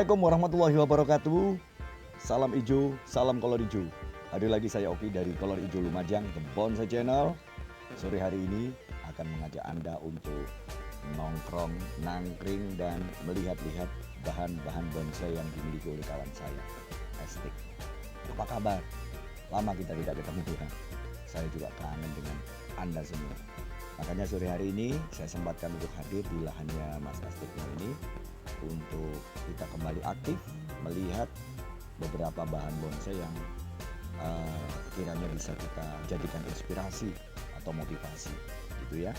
Assalamualaikum warahmatullahi wabarakatuh. Salam hijau, salam kolor hijau. Hadir lagi saya Oki dari Kolor Hijau Lumajang, The Bonsai Channel. Sore hari ini akan mengajak Anda untuk nongkrong, nangkring, dan melihat-lihat bahan-bahan bonsai yang dimiliki oleh kawan saya, Estik. Apa kabar? Lama kita tidak ketemu ya. Saya juga kangen dengan Anda semua. Makanya sore hari ini saya sempatkan untuk hadir di lahannya Mas Estikno ini untuk kita kembali aktif melihat beberapa bahan bonsai yang kiranya bisa kita jadikan inspirasi atau motivasi gitu ya.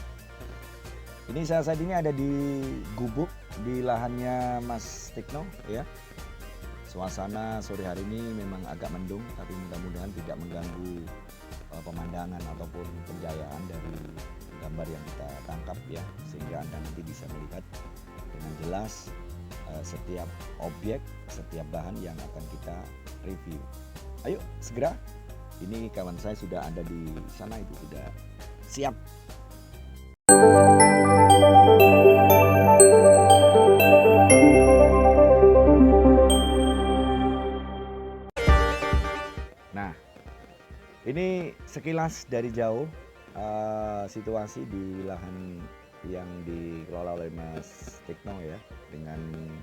Ini saya saat ini ada di gubuk di lahannya Mas Tikno ya. Suasana sore hari ini memang agak mendung, tapi mudah-mudahan tidak mengganggu pemandangan ataupun pencahayaan dari gambar yang kita tangkap ya, sehingga Anda nanti bisa melihat dengan jelas setiap objek, setiap bahan yang akan kita review. Ayo segera, ini kawan saya sudah ada di sana, itu sudah siap. Nah, ini sekilas dari jauh situasi di lahan yang dikelola oleh Mas Tikno ya, dengan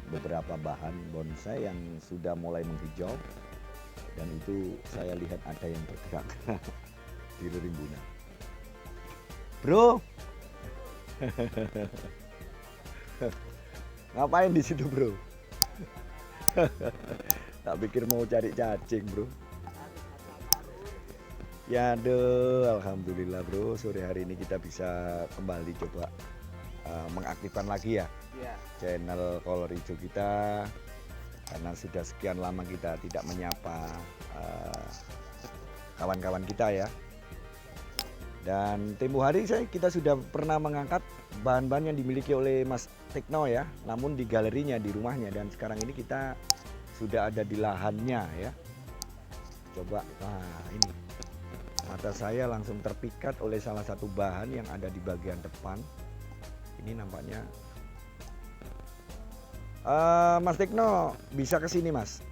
beberapa bahan bonsai yang sudah mulai menghijau, dan itu saya lihat ada yang bergerak di rimbunan. Bro, ngapain di situ bro? Tak pikir mau cari cacing bro. Ya aduh, alhamdulillah bro, sore hari ini kita bisa kembali coba mengaktifkan lagi ya channel Kolor Hijau kita, karena sudah sekian lama kita tidak menyapa kawan-kawan kita ya. Dan tempo hari kita sudah pernah mengangkat bahan-bahan yang dimiliki oleh Mas Tikno ya, namun di galerinya, di rumahnya, dan sekarang ini kita sudah ada di lahannya ya. Coba, nah ini mata saya langsung terpikat oleh salah satu bahan yang ada di bagian depan. Ini nampaknya Mas Tikno bisa ke sini Mas.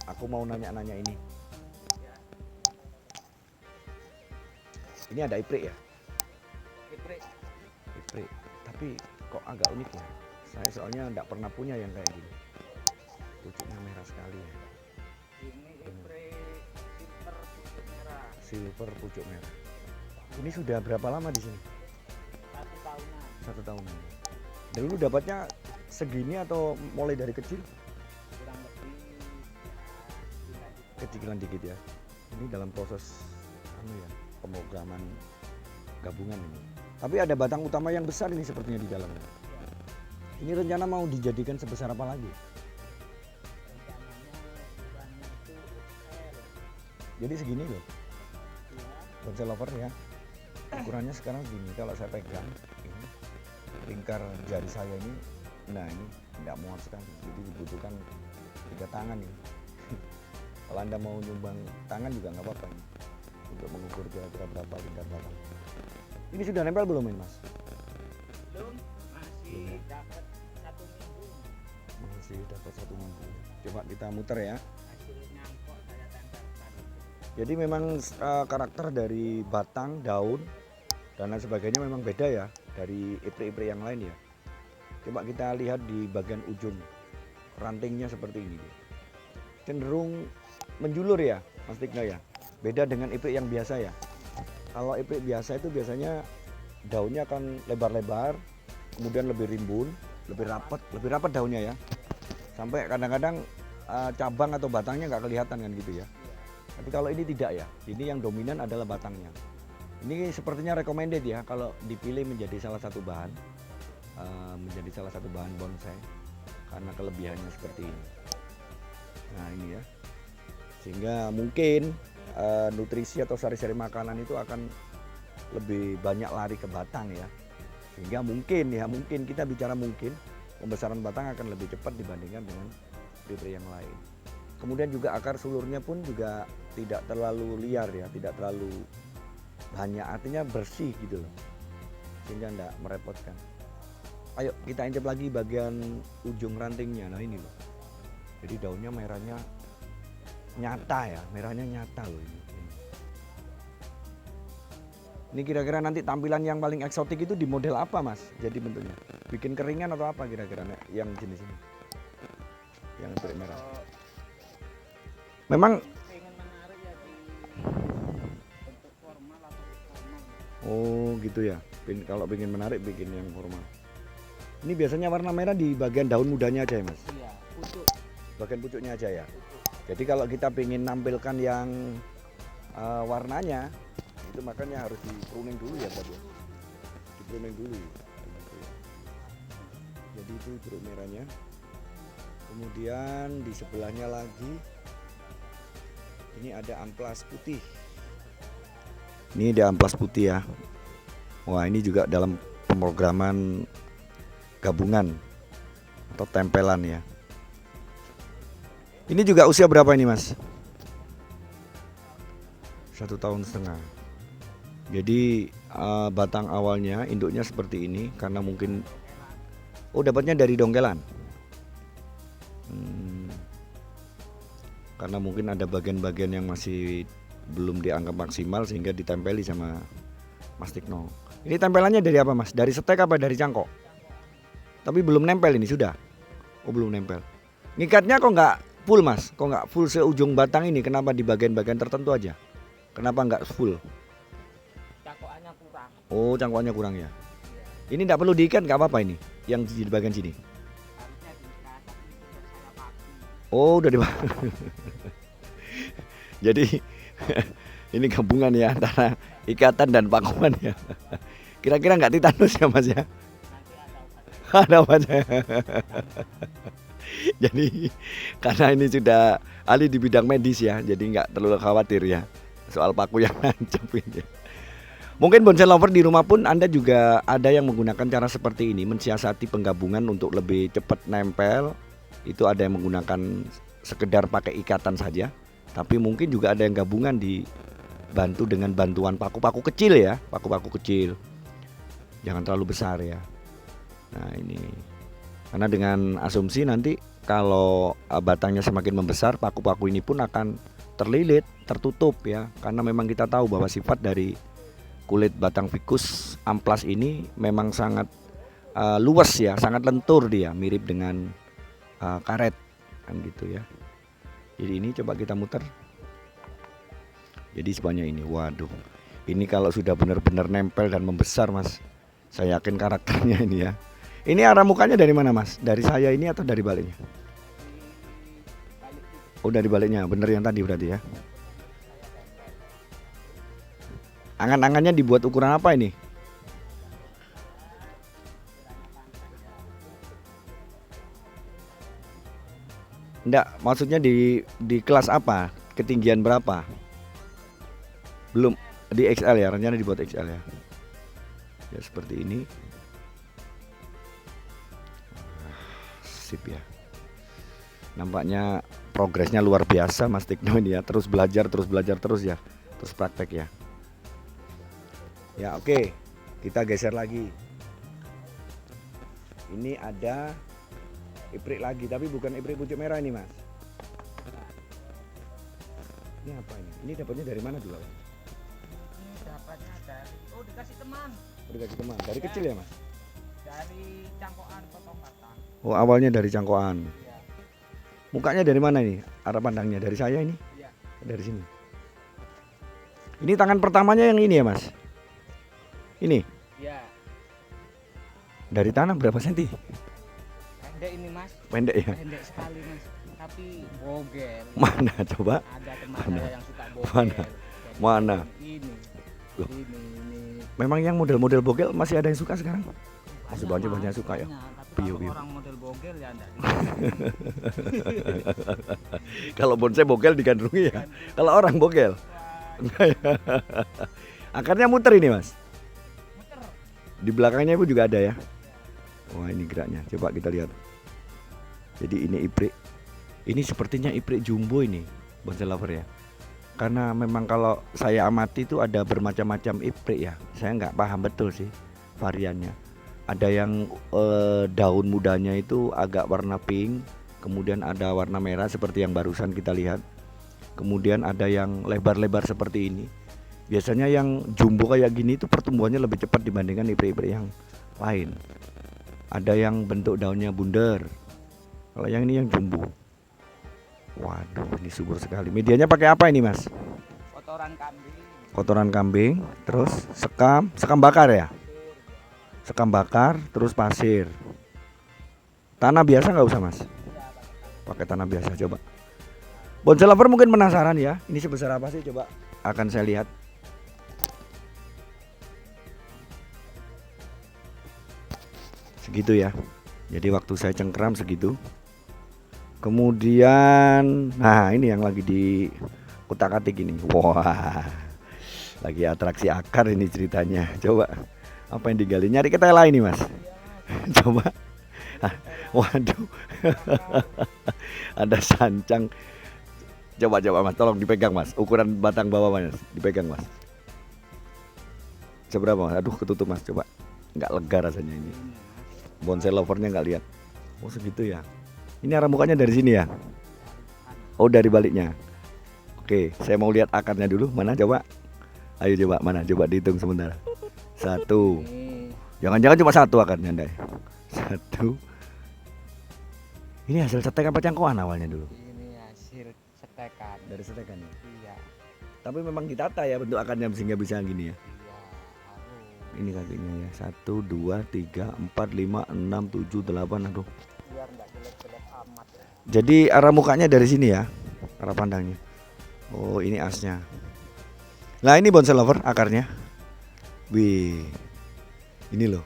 Aku mau nanya-nanya ini. Ini ada iprik ya? Iprik. Tapi kok agak unik ya. Saya soalnya tidak pernah punya yang kayak gini. Pucuknya merah sekali ya. Ini iprik Silver pucuk merah. Ini sudah berapa lama di sini? 1 tahunan. 1 tahunan. Dulu dapatnya segini atau mulai dari kecil? Kurang lebih Kecilan dikit ya. Ini dalam proses pemrograman gabungan ini. Tapi ada batang utama yang besar ini sepertinya di dalamnya. Ini rencana mau dijadikan sebesar apa lagi? rencananya ukurannya itu XL. Jadi segini loh, Ya, bonsai lover ya. Ukurannya sekarang segini. Kalau saya pegang ini lingkar jari saya ini, nah ini tidak muat sekali. Jadi dibutuhkan 3 tangan ini. Kalau Anda mau nyumbang tangan juga nggak apa-apa ini, untuk mengukur kira-kira berapa lingkar batang. Ini sudah nempel belum ini Mas? belum, masih dapat 1 minggu. Masih dapat 1 minggu. Coba kita muter ya. Hasilnya kok saya tempelkan. Jadi memang karakter dari batang, daun, dan lain sebagainya memang beda ya dari iprik-iprik yang lain ya. Coba kita lihat di bagian ujung rantingnya seperti ini. Cenderung menjulur ya Mas Tikno ya. Beda dengan iprik yang biasa ya. Kalau iprik biasa itu biasanya daunnya akan lebar-lebar, kemudian lebih rimbun, lebih rapat daunnya ya. Sampai kadang-kadang cabang atau batangnya nggak kelihatan kan gitu ya. Tapi kalau ini tidak ya, ini yang dominan adalah batangnya. Ini sepertinya recommended ya kalau dipilih menjadi salah satu bahan, bonsai, karena kelebihannya seperti ini. Nah ini ya, sehingga mungkin nutrisi atau sari-sari makanan itu akan lebih banyak lari ke batang ya. Sehingga mungkin kita bicara mungkin pembesaran batang akan lebih cepat dibandingkan dengan iprik yang lain. Kemudian juga akar sulurnya pun juga tidak terlalu liar ya, tidak terlalu banyak, artinya bersih gitu loh, sehingga tidak merepotkan. Ayo kita intip lagi bagian ujung rantingnya. Nah ini loh, Jadi daunnya merahnya nyata ya, merahnya nyata loh ini. Ini kira-kira nanti tampilan yang paling eksotik itu di model apa mas? Jadi bentuknya bikin keringan atau apa kira-kira yang jenis ini? Yang iprek merah. Kalau Memang pengen menarik ya di bentuk formal atau informal. oh gitu ya. Kalau pengen menarik bikin yang formal. Ini biasanya warna merah di bagian daun mudanya aja ya mas? Iya, pucuk. Bagian pucuknya aja ya. Pucuk. Jadi kalau kita pengen nampilkan yang warnanya itu makanya harus di pruning dulu ya tadi. Di pruning dulu. Jadi itu jeruk merahnya. Kemudian di sebelahnya lagi ini ada amplas putih. Ini ada amplas putih ya. Wah ini juga dalam pemrograman gabungan atau tempelan ya. Ini juga usia berapa ini mas? 1,5 tahun. Jadi batang awalnya induknya seperti ini karena mungkin dapatnya dari dongkelan. Karena mungkin ada bagian-bagian yang masih belum dianggap maksimal sehingga ditempeli sama Mas Tikno. Ini tempelannya dari apa mas? Dari setek apa dari cangkok? Tapi belum nempel ini sudah? Oh belum nempel. Ngikatnya kok nggak full mas? Kok nggak full seujung batang ini? Kenapa di bagian-bagian tertentu aja? Kenapa nggak full? Cangkokannya kurang. Oh cangkoknya kurang ya. Iya. Ini nggak perlu diikat nggak apa-apa ini? Yang di bagian sini? Harusnya diikat, tapi sudah saya pakai. Oh udah di. Jadi ini gabungan ya antara ikatan dan pakuan ya. Kira-kira nggak titanus ya mas ya? Nanti ada obat. Ada obatnya. Jadi karena ini sudah ahli di bidang medis ya, jadi nggak terlalu khawatir ya soal paku yang nancep ini. Mungkin bonsai lover di rumah pun Anda juga ada yang menggunakan cara seperti ini, mensiasati penggabungan untuk lebih cepat nempel. Itu ada yang menggunakan sekedar pakai ikatan saja, tapi mungkin juga ada yang gabungan dibantu dengan bantuan paku-paku kecil ya, paku-paku kecil. Jangan terlalu besar ya. Nah ini karena dengan asumsi nanti kalau batangnya semakin membesar, paku-paku ini pun akan terlilit, tertutup ya. Karena memang kita tahu bahwa sifat dari kulit batang ficus amplas ini memang sangat luas ya, sangat lentur dia, mirip dengan karet kan gitu ya. Jadi ini coba kita muter. Jadi sebanyak ini, waduh, ini kalau sudah benar-benar nempel dan membesar mas, saya yakin karakternya ini ya. Ini arah mukanya dari mana mas? Dari saya ini atau dari baliknya? Balik itu Oh dari baliknya, bener yang tadi berarti ya. saya tempel. Angan-angannya dibuat ukuran apa ini? Enggak, maksudnya di kelas apa? Ketinggian berapa? Belum di XL ya, rencana dibuat XL ya. Ya seperti ini. Sip ya. Nampaknya progresnya luar biasa Mas Tikno ini ya. Terus belajar terus ya. Terus praktek ya. Ya oke, kita geser lagi. Ini ada iprek lagi, tapi bukan iprek pucuk merah ini mas. Ini apa ini? Ini dapatnya dari mana dulu? Ini dapatnya dari dikasih teman. Dikasih teman, dari Ya. kecil ya mas? Dari cangkokan potong batang. Oh awalnya dari cangkokan. Iya. Mukanya dari mana ini? Arah pandangnya dari saya ini? Iya. Dari sini. Ini tangan pertamanya yang ini ya mas? Ini? Iya. Dari tanah berapa senti? Pendek ini mas. Pendek ya? Pendek sekali mas. Tapi bogel. Mana coba? Ada teman Mana? saya yang suka bogel. Mana? Jadi Mana? Ini. Loh. Ini. Memang yang model-model bogel masih ada yang suka sekarang? Masih Banyak, banyak Mas, suka ya? banyak. Tapi Piu, kalau piu. orang model bogel ya enggak. Kalau bonsai bogel digandrungi ya? Kalau orang bogel? Enggak ya? Akarnya muter ini mas? Muter. Di belakangnya itu juga ada ya? Wah ini geraknya, coba kita lihat. Jadi ini iprek. Ini sepertinya iprek jumbo ini, bonsai lover ya. Karena memang kalau saya amati itu ada bermacam-macam iprek ya. Saya nggak paham betul sih variannya. Ada yang daun mudanya itu agak warna pink, kemudian ada warna merah seperti yang barusan kita lihat, kemudian ada yang lebar-lebar seperti ini. Biasanya yang jumbo kayak gini itu pertumbuhannya lebih cepat dibandingkan iprik-iprik yang lain. Ada yang bentuk daunnya bundar, kalau yang ini yang jumbo. Waduh, ini subur sekali. Medianya pakai apa ini, Mas? Kotoran kambing. Kotoran kambing, terus sekam bakar ya? Sekam bakar, terus pasir. Tanah biasa nggak usah, Mas? Pakai tanah biasa, coba. Bonsai lover mungkin penasaran ya, ini sebesar apa sih? Coba akan saya lihat. Segitu ya. Jadi waktu saya cengkram segitu. Kemudian, nah ini yang lagi di kutak-atik ini. Wah, lagi atraksi akar ini ceritanya. Coba, apa yang digali? Nyari ketela ini, Mas. Coba. Waduh, ada sancang. Coba Mas, tolong dipegang Mas. Ukuran batang bawah Mas, dipegang Mas. Seberapa Mas? Aduh, ketutup Mas. Coba, nggak lega rasanya ini. Bonsai lovernya nggak lihat. Oh segitu ya. Ini arah mukanya dari sini ya? Oh dari baliknya. Oke, saya mau lihat akarnya dulu. Mana coba? Ayo coba, mana? Coba dihitung sebentar. 1. Jangan-jangan cuma 1 akarnya, Ndai. 1. Ini hasil setek apa cangkokan awalnya dulu? Ini hasil setekan. Dari setekan ya? Iya. Tapi memang ditata ya bentuk akarnya sehingga bisa gini ya. Iya, harus. Ini kakinya ya. 1, 2, 3, 4, 5, 6, 7, 8. Aduh. Biar nggak jelek-jelek amat ya. Jadi arah mukanya dari sini ya, arah pandangnya. Oh ini asnya. Nah ini bonsai lover akarnya. Wih, ini loh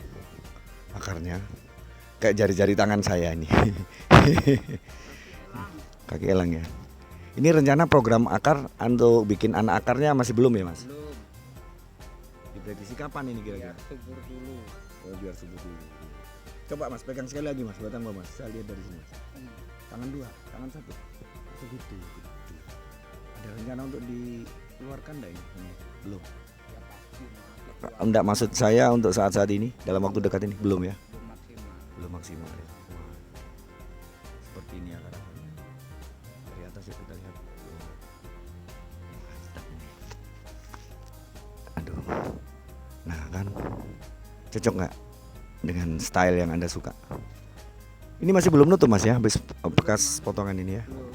akarnya. Kayak jari-jari tangan saya ini. Kaki elang ya. Ini rencana program akar untuk bikin anak akarnya masih belum ya Mas? Belum. Diprediksi kapan ini kira-kira? Biar subur dulu. Oh biar subur dulu. Coba Mas pegang sekali lagi Mas, batang bawah Mas. Saya lihat dari sini Mas. Tangan 2, tangan 1. Segitu. Ada rencana untuk dikeluarkan enggak ini? Belum. Ya pasti. Enggak, maksud saya untuk saat-saat ini dalam waktu dekat ini belum ya? Belum maksimal. Belum maksimal ya. Seperti ini ya akarnya. Dari atas ya kita lihat. Mantap ini. Aduh. Nah kan cocok nggak dengan style yang Anda suka? Ini masih belum nutup Mas ya, habis bekas potongan ini ya. Belum.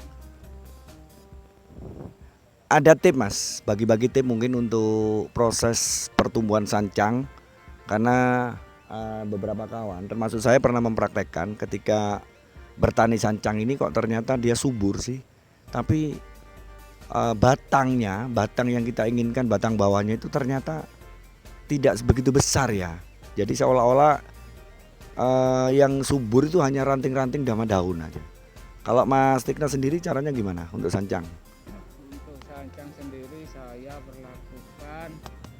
Ada tip Mas, bagi-bagi tip mungkin untuk proses pertumbuhan sancang. Karena beberapa kawan, termasuk saya pernah mempraktekkan ketika bertani sancang ini kok ternyata dia subur sih. Tapi batang yang kita inginkan, batang bawahnya itu ternyata tidak sebegitu besar ya. Jadi seolah-olah yang subur itu hanya ranting-ranting sama daun aja. Kalau Mas Tikna sendiri caranya gimana untuk sancang? Untuk sancang sendiri saya berlakukan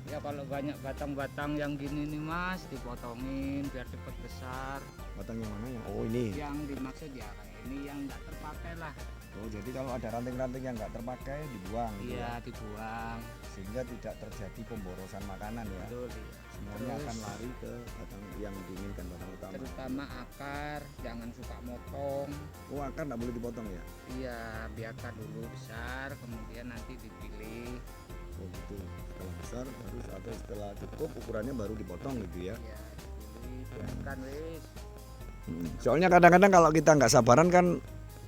ya kalau banyak batang-batang yang gini nih Mas dipotongin biar cepat besar. Batang yang mana yang? Oh ini. Yang dimaksud ya kayak ini yang nggak terpakai lah. Oh jadi kalau ada ranting-ranting yang nggak terpakai dibuang. Gitu Iya ya? dibuang. Sehingga tidak terjadi pemborosan makanan ya. Betul iya. Semuanya Terus, akan lari ke batang yang diinginkan, batang utama. terutama akar jangan suka motong. Oh akar nggak boleh dipotong ya? Iya biarkan dulu besar kemudian nanti dipilih. Oh gitu. Setelah besar harus atau setelah cukup ukurannya baru dipotong gitu ya. Iya dipilih biarkan wis. Soalnya kadang-kadang kalau kita nggak sabaran kan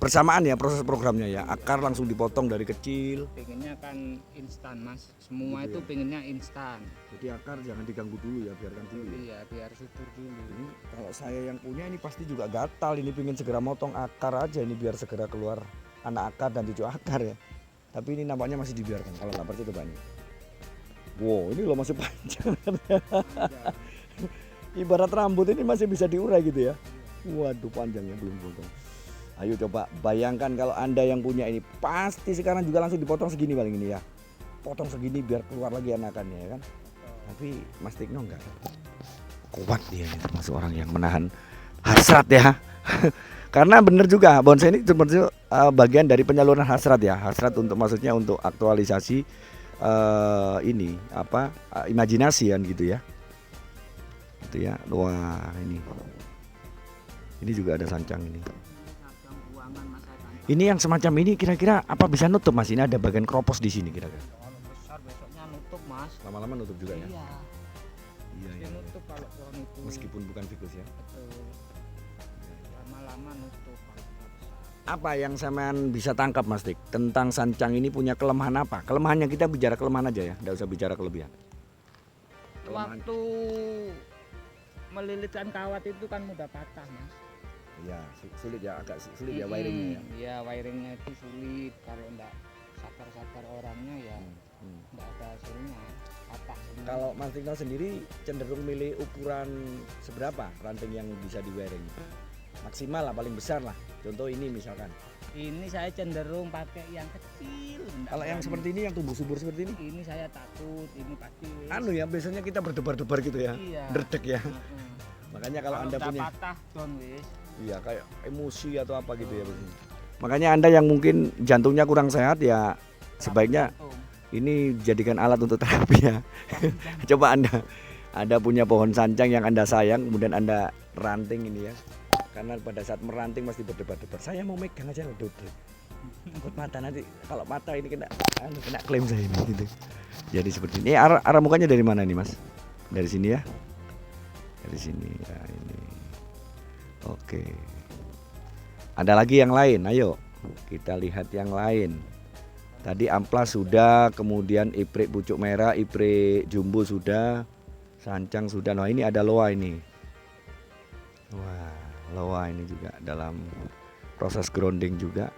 bersamaan ya proses programnya ya. Akar langsung dipotong dari kecil. Pengennya kan instan Mas. Semua Gitu itu ya? pengennya instan. Jadi akar jangan diganggu dulu ya, biarkan dulu ya. Iya biar subur dulu. Ini kalau saya yang punya ini pasti juga gatal, ini pengen segera motong akar aja ini biar segera keluar anak akar dan cucu akar ya. Tapi ini nampaknya masih dibiarkan, kalau nggak percaya coba nih. Wow ini loh masih panjang. Ibarat rambut ini masih bisa diurai gitu ya. Waduh panjangnya belum potong. Ayo coba bayangkan kalau Anda yang punya ini pasti sekarang juga langsung dipotong segini paling ini ya. Potong segini biar keluar lagi anakannya ya kan. Tapi Mas Tikno enggak. Kuat dia ini, termasuk orang yang menahan hasrat ya. Karena bener juga bonsai ini termasuk bagian dari penyaluran hasrat ya. Hasrat untuk maksudnya untuk aktualisasi ini apa imajinasi kan gitu ya. Gitu ya. Wah ini juga ada sancang ini. Sancang buangan Ini yang semacam ini kira-kira apa bisa nutup Mas? Ini ada bagian kropos di sini kira-kira. Kalau besar besoknya nutup Mas. Lama-lama nutup juga ya. Iya. Iya, Mesti nutup kalau pohon itu. Meskipun bukan fikus ya. Betul. Lama-lama nutup kalau sudah besar. Apa yang sampean bisa tangkap Mas Dik tentang sancang ini punya kelemahan apa? Kelemahannya kita bicara kelemahan aja ya, enggak usah bicara kelebihan. Kelemahan. Waktu melilitkan kawat itu kan mudah patah Mas. Iya, sulit ya, agak sulit ya wiringnya ya. Iya, wiringnya itu sulit. Kalau enggak sabar-sabar orangnya ya enggak ada hasilnya, patah semua. Kalau Mas Dik sendiri cenderung milih ukuran seberapa ranting yang bisa di wiring? Maksimal lah, paling besar lah. Contoh ini misalkan. Ini saya cenderung pakai yang kecil. Enggak Kalau yang berani. seperti ini, yang tumbuh subur seperti ini, Ini saya takut, ini pasti anu ya, biasanya kita berdebar-debar gitu ya, Iya. derdek ya. Heeh. Makanya kalau Anda udah punya, patah don wis. iya kayak emosi atau apa gitu ya. Biasanya. Makanya Anda yang mungkin jantungnya kurang sehat ya, sebaiknya Jantung. ini jadikan alat untuk terapi ya. Coba Anda punya pohon sancang yang Anda sayang, kemudian Anda ranting ini ya. Karena pada saat meranting pasti berdebar-debar. Saya mau megang aja loh, duduk. Takut mata nanti kalau mata ini kena klaim saya ini gitu. Jadi seperti ini. Arah mukanya dari mana nih Mas? Dari sini ya? Dari sini ya ini. Oke. Ada lagi yang lain. Ayo kita lihat yang lain. Tadi amplas sudah, kemudian iprik pucuk merah, iprik jumbo sudah, sancang sudah. Nah ini ada loa ini. Wah, loa ini juga dalam proses grounding juga.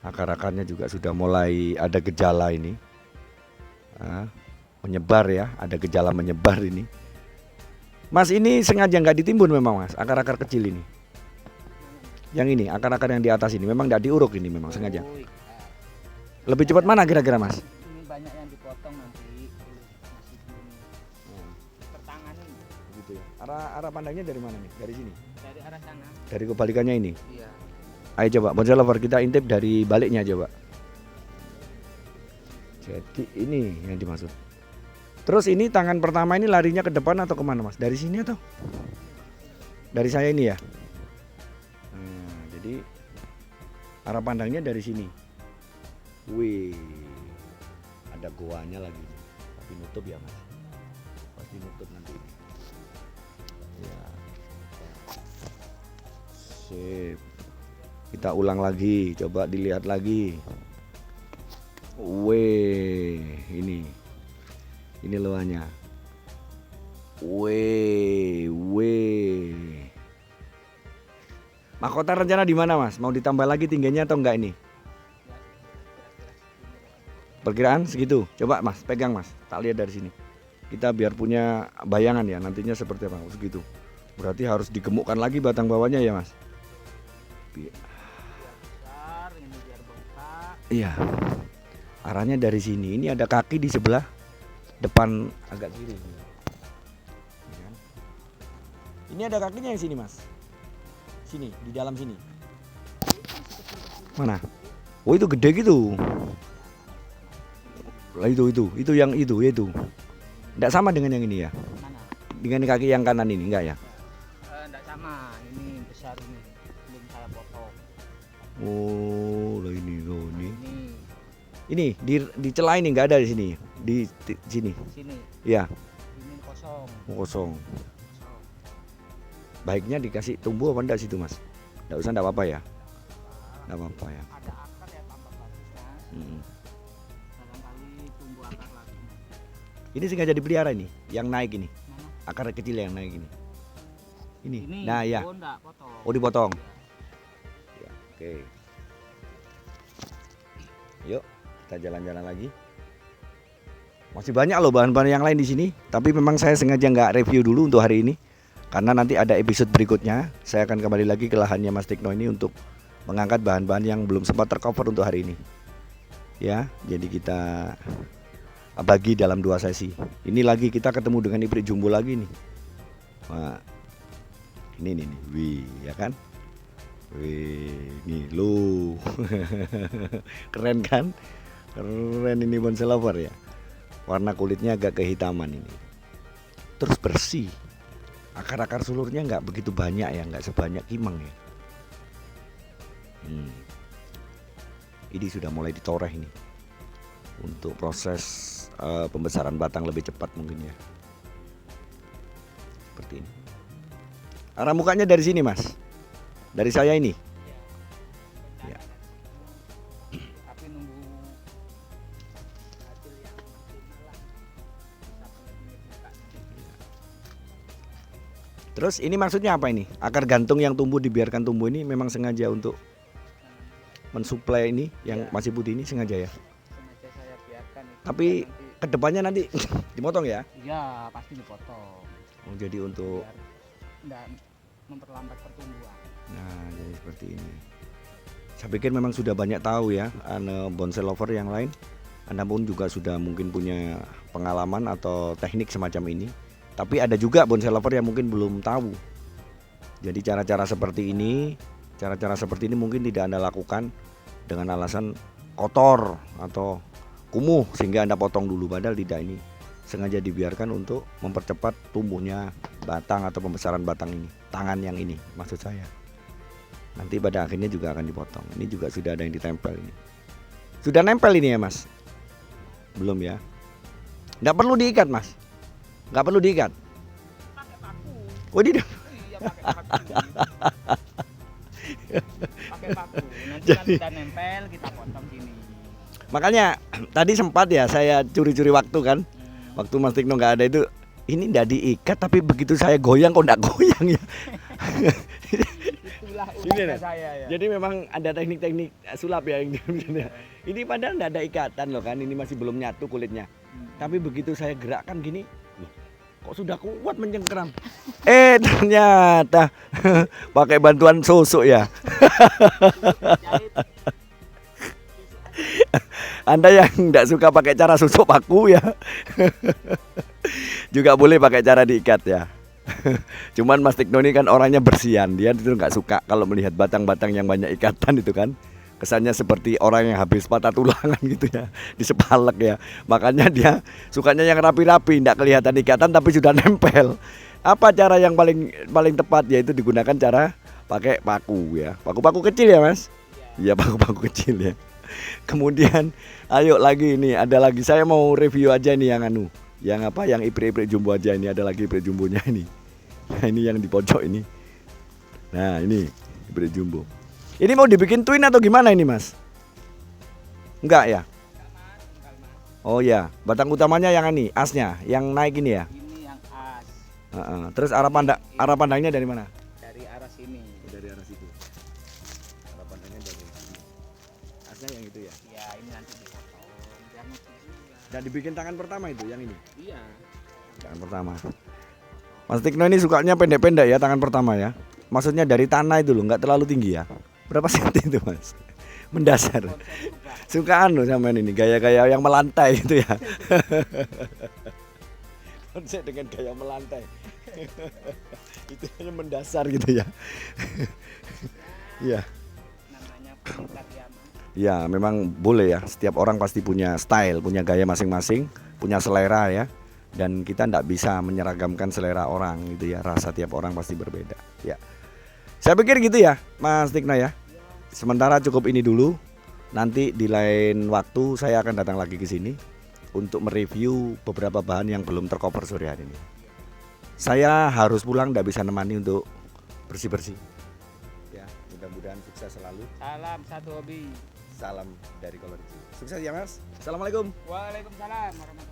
Akar-akarnya juga sudah mulai ada gejala ini. Menyebar ya, ada gejala menyebar ini. Mas ini sengaja nggak ditimbun memang Mas, akar-akar kecil ini. Yang ini, akar-akar yang di atas ini memang nggak diuruk ini memang sengaja. Uy, Lebih cepat mana kira-kira Mas? ini banyak yang dipotong nanti. Masih belum tertangani. Begitu ya. Arah pandangnya dari mana nih? Dari sini. Dari arah sana. Dari kebalikannya ini. Iya. Ayo coba Bonsai Lover kita intip dari baliknya coba. Jadi ini yang dimaksud. Terus ini tangan pertama ini larinya ke depan atau kemana Mas? Dari sini atau? Dari saya ini ya. Nah, jadi arah pandangnya dari sini. Wih, ada goanya lagi. Tapi nutup ya Mas. Pasti nutup nanti. Ya. Sip. Kita ulang lagi, coba dilihat lagi. Wih, ini loanya. Wih. Mahkota rencana di mana Mas? Mau ditambah lagi tingginya atau enggak ini? Perkiraan segitu. Coba Mas, pegang Mas. Tak lihat dari sini. Kita biar punya bayangan ya nantinya seperti apa. Segitu. Berarti harus digemukkan lagi batang bawahnya ya Mas. Besar, ini biar bengkak. Iya. Arahnya dari sini. Ini ada kaki di sebelah depan agak kiri. Ini ada kakinya yang sini Mas. Sini, di dalam sini. Mana? Oh itu gede gitu. Lah itu yang itu. Enggak sama dengan yang ini ya. Mana? Dengan kaki yang kanan ini enggak ya? Enggak sama, ini besar ini. Belum saya potong. Oh, lah ini loh ini. Ini Di celah ini enggak ada di sini. Di sini. sini. Iya, Ini kosong. kosong. Baiknya dikasih tumbuh apa enggak situ Mas? Enggak usah, enggak apa-apa ya. Enggak apa-apa ya. Ada akar ya tambah bagus Mas. Barangkali tumbuh akar lagi. Ini sengaja dipelihara ini, yang naik ini. Mana? Akar kecil yang naik ini. Ini. Ini. Nah, ya. Oh, enggak potong. Oh, dipotong. Iya. Ya, oke. Yuk, kita jalan-jalan lagi. Masih banyak loh bahan-bahan yang lain di sini, tapi memang saya sengaja nggak review dulu untuk hari ini. Karena nanti ada episode berikutnya, saya akan kembali lagi ke lahannya Mas Tikno ini untuk mengangkat bahan-bahan yang belum sempat tercover untuk hari ini. Ya, jadi kita bagi dalam 2 sesi. Ini lagi kita ketemu dengan iprik jumbo lagi nih. Wah, ini nih, wih, ya kan? Wih, nih lu, keren kan? Keren ini Bonsai Lover ya. Warna kulitnya agak kehitaman ini. Terus bersih. Akar-akar sulurnya nggak begitu banyak ya, nggak sebanyak kimang ya. Ini sudah mulai dicoreh ini untuk proses pembesaran batang lebih cepat mungkin ya. Seperti ini. Arah mukanya dari sini Mas, dari saya ini. Ya. Tapi nunggu hasil yang maksimal lah. Bisa benar-benar buka. Terus ini maksudnya apa ini? Akar gantung yang tumbuh dibiarkan tumbuh ini memang sengaja untuk mensuplai ini yang Ya. masih putih ini sengaja ya. Sengaja saya biarkan itu. Tapi biar nanti, kedepannya nanti dipotong ya. iya pasti dipotong. Oh, jadi untuk Biar enggak memperlambat pertumbuhan. nah jadi seperti ini. Saya pikir memang sudah banyak tahu ya, bonsai lover yang lain. Anda pun juga sudah mungkin punya pengalaman atau teknik semacam ini. Tapi ada juga bonsai lover yang mungkin belum tahu. Jadi cara-cara seperti ini mungkin tidak Anda lakukan dengan alasan kotor atau kumuh sehingga Anda potong dulu, padahal tidak, ini sengaja dibiarkan untuk mempercepat tumbuhnya batang atau pembesaran batang ini. Tangan yang ini maksud saya. Nanti pada akhirnya juga akan dipotong. Ini juga sudah ada yang ditempel ini. Sudah nempel ini ya Mas? Belum ya? Nggak perlu diikat Mas? Nggak perlu diikat? Pakai paku. Oh ini Iya pakai paku. Pakai paku. Nanti kan udah nempel kita potong sini. makanya tadi sempat ya saya curi-curi waktu kan. Waktu Mas Tikno nggak ada itu, ini nggak diikat tapi begitu saya goyang kok nggak goyang ya. Itulah Ini uniknya nih. saya ya. Jadi memang ada teknik-teknik sulap ya yang ini padahal nggak ada ikatan loh kan, ini masih belum nyatu kulitnya. Tapi begitu saya gerakkan gini, loh, kok sudah kuat mencengkeram. Ternyata pakai bantuan susuk ya. Jahit. Anda yang tidak suka pakai cara susuk paku ya, juga boleh pakai cara diikat ya. Cuman Mas Tikno ini kan orangnya bersihan, dia itu nggak suka kalau melihat batang-batang yang banyak ikatan itu kan. Kesannya seperti orang yang habis patah tulangan gitu ya, disepalek ya. Makanya dia sukanya yang rapi-rapi, tidak kelihatan ikatan tapi sudah nempel. Apa cara yang paling tepat, yaitu digunakan cara pakai paku ya. Paku-paku kecil ya Mas? Iya paku-paku kecil ya. Kemudian ayo lagi ini ada lagi, saya mau review aja nih yang yang iprik-iprik jumbo aja, ini ada lagi iprik jumbonya ini. Nah ini yang di pojok ini. Nah ini iprik jumbo. Ini mau dibikin twin atau gimana ini Mas? Enggak ya? Oh ya, batang utamanya yang ini, asnya, yang naik ini ya. Ini yang as Terus arah pandangnya dari mana? dari arah sini. Dari arah situ. Arah pandangnya dari sini. Asnya yang itu ya. Ya ini nanti dipotong biar nutup juga. Dan dibikin tangan pertama itu, yang ini. Iya. Tangan pertama. Mas Tikno ini sukanya pendek-pendek ya tangan pertama ya. Maksudnya dari tanah itu loh, nggak terlalu tinggi ya. Berapa senti itu Mas? Mendasar. Konsep juga. Sukaan loh sama ini, gaya-gaya yang melantai itu ya. Konsep dengan gaya melantai. Itu hanya mendasar gitu ya. Iya. Namanya peminat ya Mas. Ya memang boleh ya, setiap orang pasti punya style, punya gaya masing-masing, punya selera ya. Dan kita tidak bisa menyeragamkan selera orang gitu ya, rasa tiap orang pasti berbeda ya. Saya pikir gitu ya Mas Tikno ya. Sementara cukup ini dulu. Nanti di lain waktu saya akan datang lagi ke sini untuk mereview beberapa bahan yang belum tercover sore hari ini. Saya harus pulang, tidak bisa nemani untuk bersih-bersih. Ya, mudah-mudahan sukses selalu. Salam satu hobi. Salam dari Kolor Hijau. Sukses ya Mas. Assalamualaikum. Waalaikumsalam warahmatullahi